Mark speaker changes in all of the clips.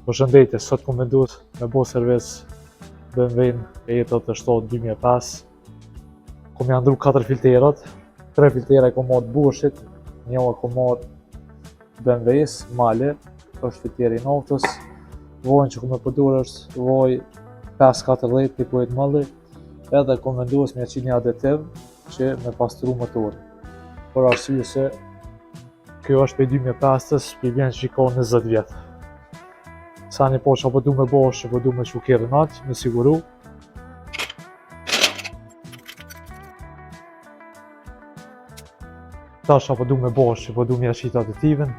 Speaker 1: Përshëndetje, sot ku mendus me bo servis BMW-n e E87 2005. Kom janë ndru 4 filterat, 3 filtera e kom marrë Boschit, një e kom marrë BMW-s, Male, është filteri i naftës. Vojnë që kom e përdur është voj 514 tipojt mëlli, edhe kom vendus me qenë një aditiv që me pastru motorin. Për arsye se kjo është për 2005-ës, për vjen që i ka 20 vjetë. Sa një po që po du me bosh, që po du me shukirë natë, me siguru. Tash po du me bosh, që po du me jashit aditivin.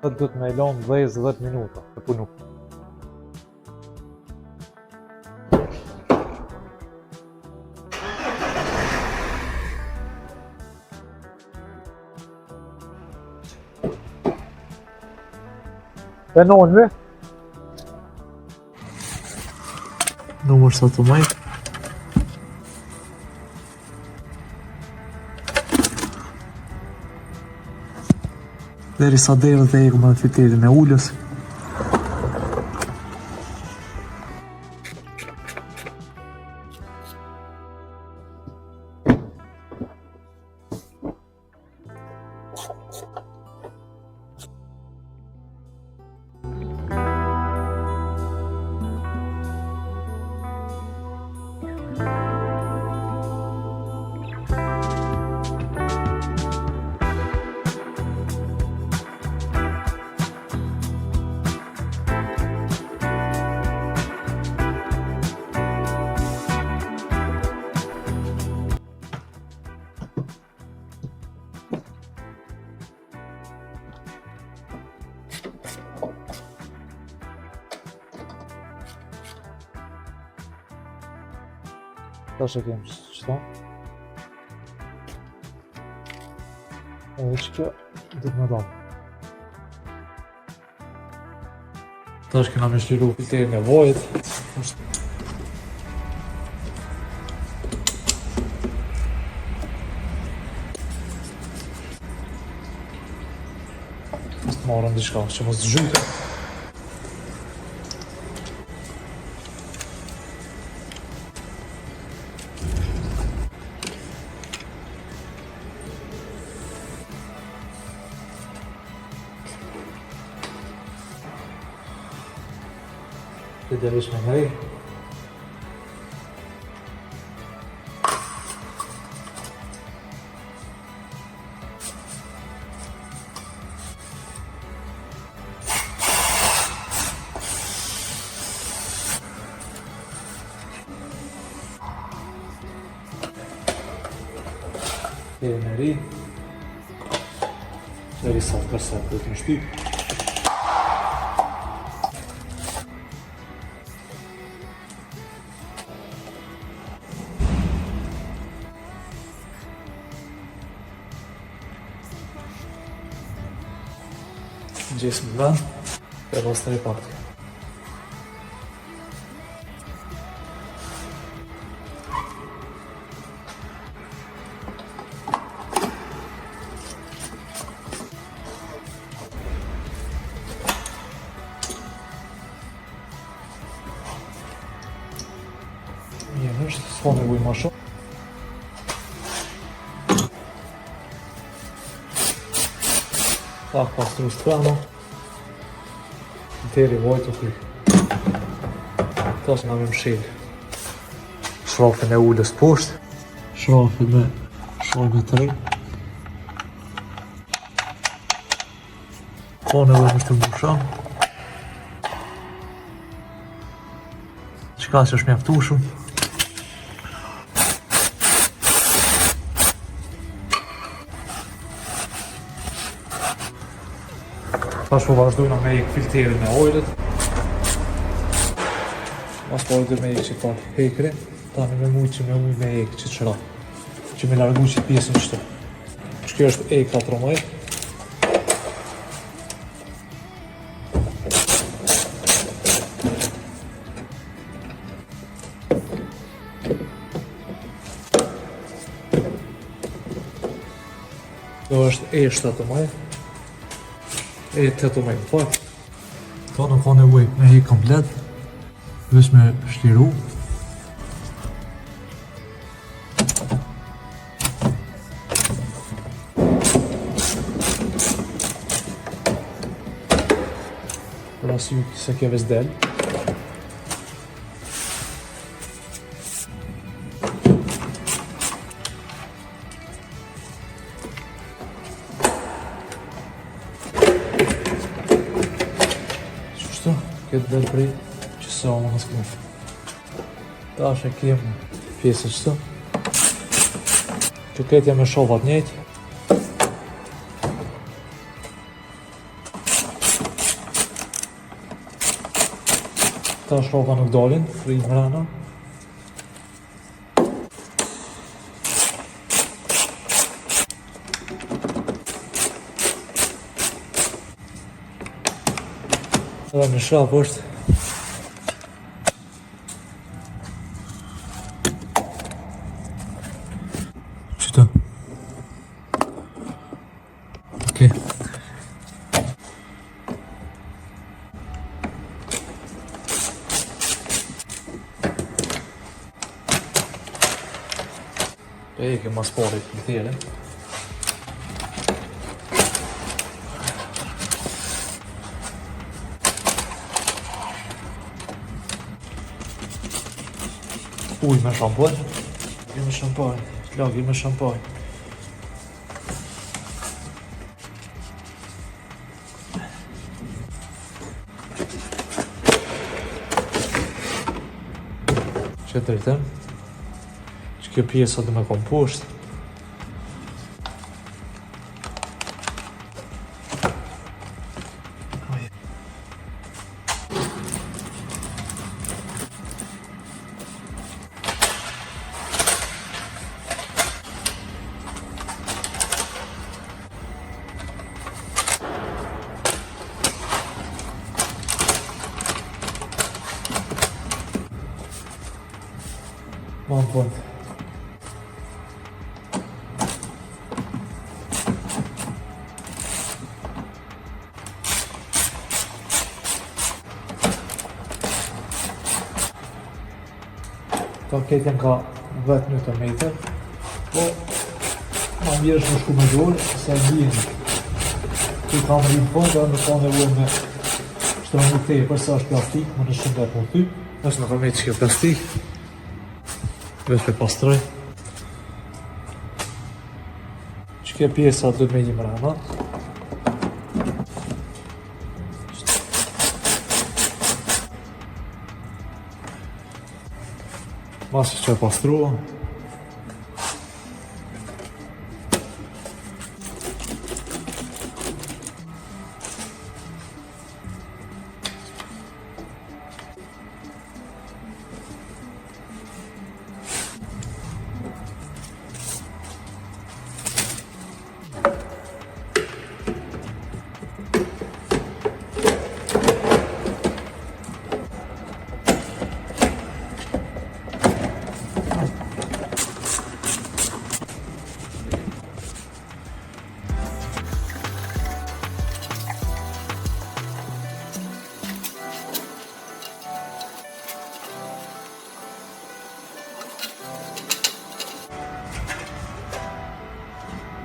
Speaker 1: Do të me lonë 10 minuta të punu. Penonve? Numër sa të majtë. Deri sa derët e eku me filterin e ullës. Tash e kemë qëta. Edhe që kjo dhëtë me dalë. Tash kena me shliru filterin e vojit. Marrën diçka që mos zhyte. Të derish me ngrej. Deri në ri. Deri sa të kërsa të të në shtyp. Gjesë më vend, e pas të repakti. Mirë është, s'ka nevojë ma shumë. Tak pastru strano. Filteri vojt u kry. Tash nga me mshil shrafin e ullës poshtë. Shrafin me shojnë të rej. Ka nevojë me shtë mbushan. Qka që është mjaftushëm. Tash po vazhdojna me ik filterin e ojlet. Mas po vazhdoj me ik që ta hekri. Tani me mujtë që me uj me ik që qëra. Që me largu që pjesën qëto. Kjo është ek 14. Kjo është E7 E8 më fort. Këto nuk ka nevojë me hi komplet, vetëm me shliru. Për arsye se kjo veç del. Këtë del prej që sa më nësë këmë. Ta është e kemë pjesë qëtë. Që këtë jam e shovat njëjtë. Ta shova nuk dalin, fri më rana. Edhe në shaf është qëta. Okej. E ke mas parit në tjele. Uj me shamponj. Lagi me shamponj. Lagi me shamponj. Që të rritëm. Që kjo pjesë dhe me komposht. Ma në fund. Ta ketjen ka 10 minuta meter, po ma mirë është më shku me dorë, se njën që ka më rinë fund, dhe në ka nevoj me shtrëngu te, përsa është plastik, më në shumë dhe për ty, nësë në ka me që kjo plastik, veç me pastroj. Që kjo pjesa të me një mrena. Masë që e pastrua.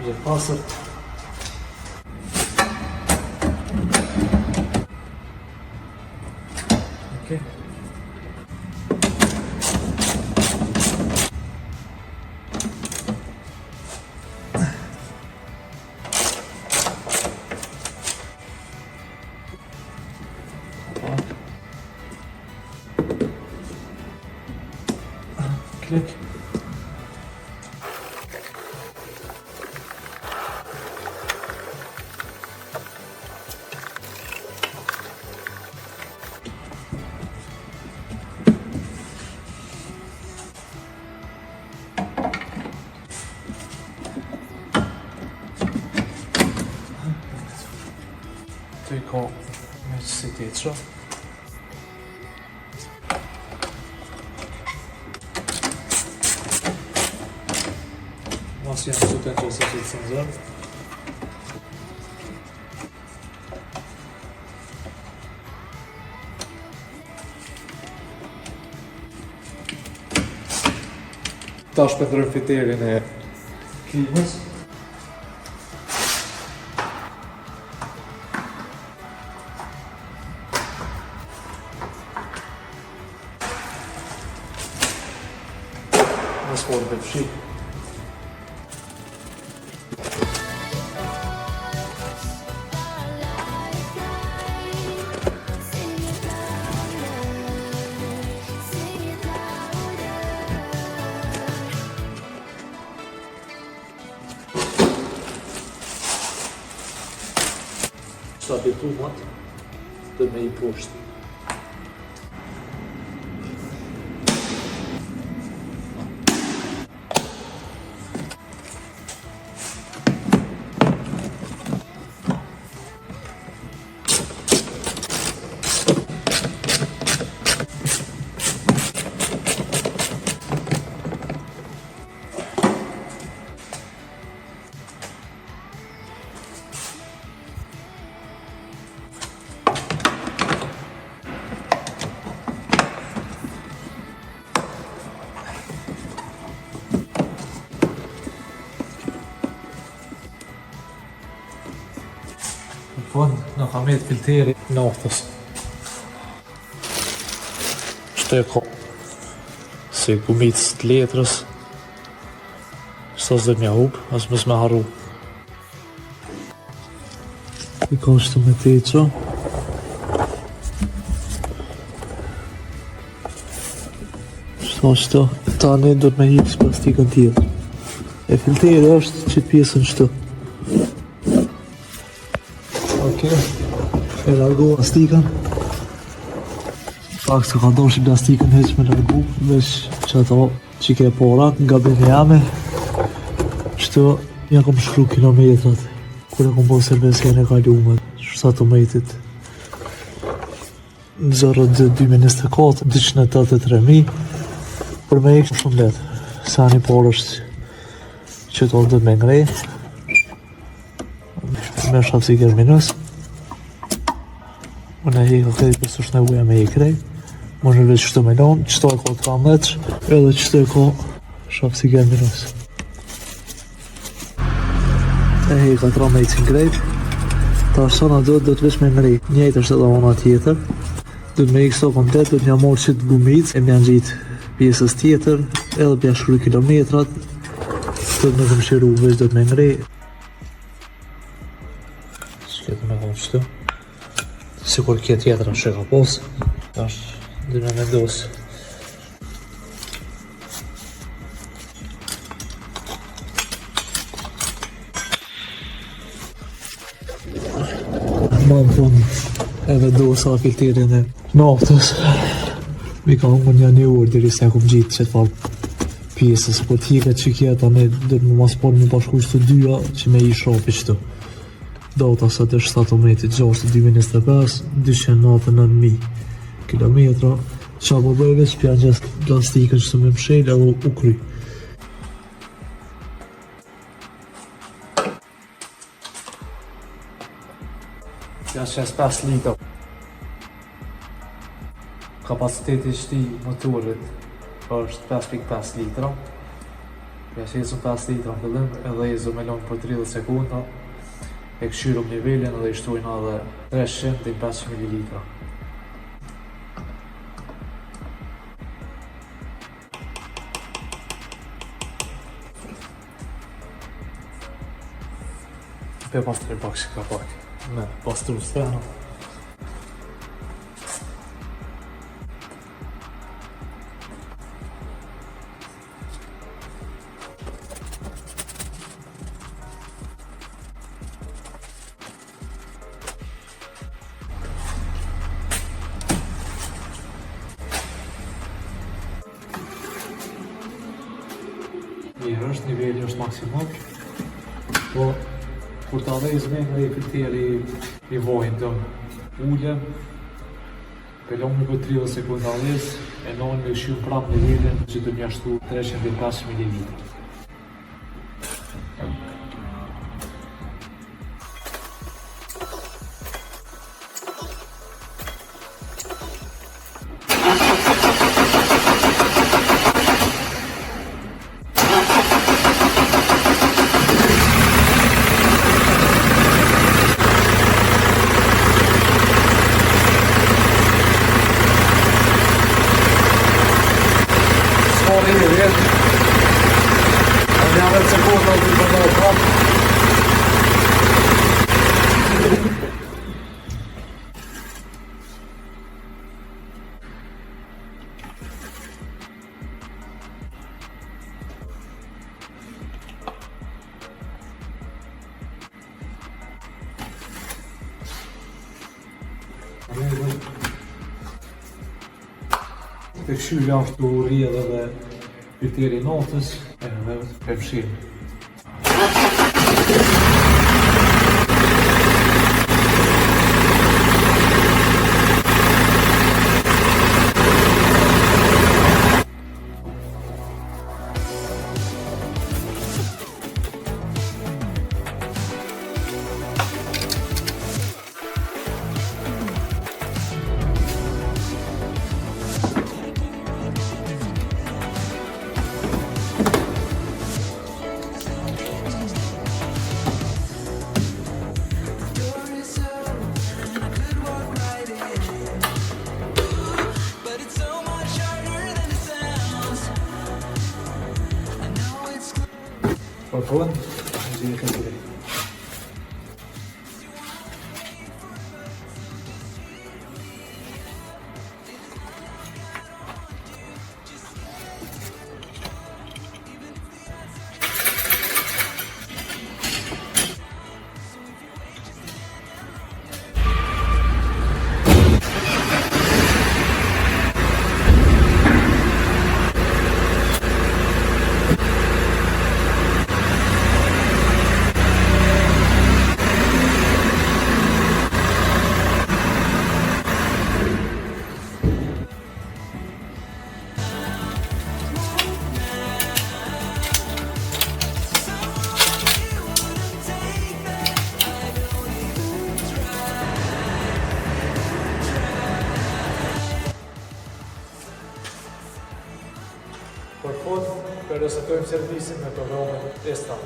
Speaker 1: Mirë pasër. Okej. Klik. Tu ka me qësi tjetësha. Mas janë të të të të të të të Ta shpendrojmë filterin e klimës. Nësë forë për fshi. Sa bitumat dhe me I poshtë. Në fund, në ka met filteri naftës. Shto e ka se gumicës të letrës. Shto s'de mja hub, as mës me haru. I ka shto me teqo. Shto, tani do të me hipës plastikën tjetër. E filteri është qëtë pjesën shto. E largu plastikën. Pak se ka doshi plastikën heq me largu, veç që ato që ke porat nga bini jame. Shto, ja kom shkru kilometrat. Kur e kom po serves kene kalume, shtatë metit. Në 0224, 283.000. Për me ikë shumë letë. Sa një por është që to dhe me ngrej. Me shafësiker minus. Unë e heka krejt për së shne uja me i krejt. Më në veç qëto me lonë, qëto e ka 3 metrë, edhe qëto e ka shafësiker minus. E heka 3 metrë krejt. Ta është do të veç me ngrej. Njejtë është edhe ona tjetër. Do të me i kësto komplet, do të një morë që të gumicë, e mja gjitë pjesës tjetër, edhe pja shkru kilometrat. Do të me këmë shiru, veç do të me ngrej. Shketë me konë qëto. Sikur kje tjetër është ka posë, është dhe me mendosë. Ma në fund e vendosa filterin e naftës. Mi ka unë një orë diri se kom gjitë që të falë pjesës, po t'hiket që kje ta ne dhe më mas por më bashku qëtë dyja që me I shopi qëtu. Data sa të 17/6/2025, 299.000 kilometra. Qa po bëjve që pja gjesë plastikën që të me mshelë edhe u kry. Pja qes 5 litra. Kapaciteti shti motorit është 5.5 litra. Pja qesu 5 litra në fillim edhe jezu me lonë për 30 sekunda. E këshyrëm nivelin edhe I shtojnë edhe 300 dhe 500 ml. Pe pastër pak që ka pak. Me pastër stena. Mirë është, niveli është maksimal, po kur ta dhejzme nga I filteri I vojnë të ullën, pelon për 30 sekunda dhejz, e non me shumë prap nivelin që të mjashtu 305 ml. Të këshyllja është të rrjedhë edhe filteri i notës, edhe e fshirë. Por favor, así de gente. Për fund, përresetojmë servisin me programin ESTA.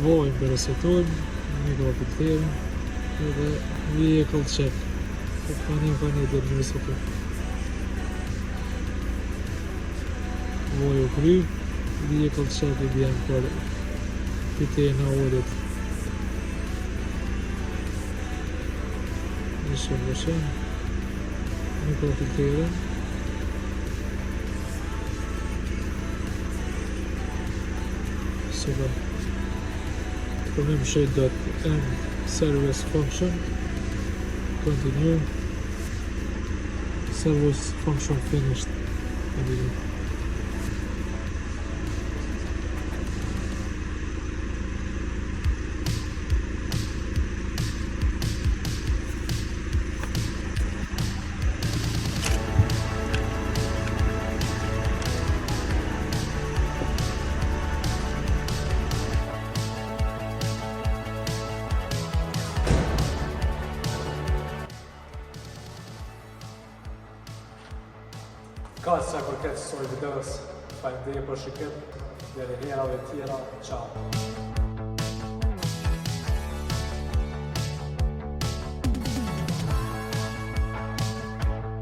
Speaker 1: Vojnë përresetojmë, mikrofilterin edhe vehicle check. Kompani dhe përresetojmë. Vojë u kry, vehicle check I bjen për filterin e oilit. Nishëm, mikrofilterin. Super. Problem shade.end service function. Continue. Service function finished. Continue. Ka sa përket kësaj videos, faleminderit për shikim, deri herave tjera, ciao.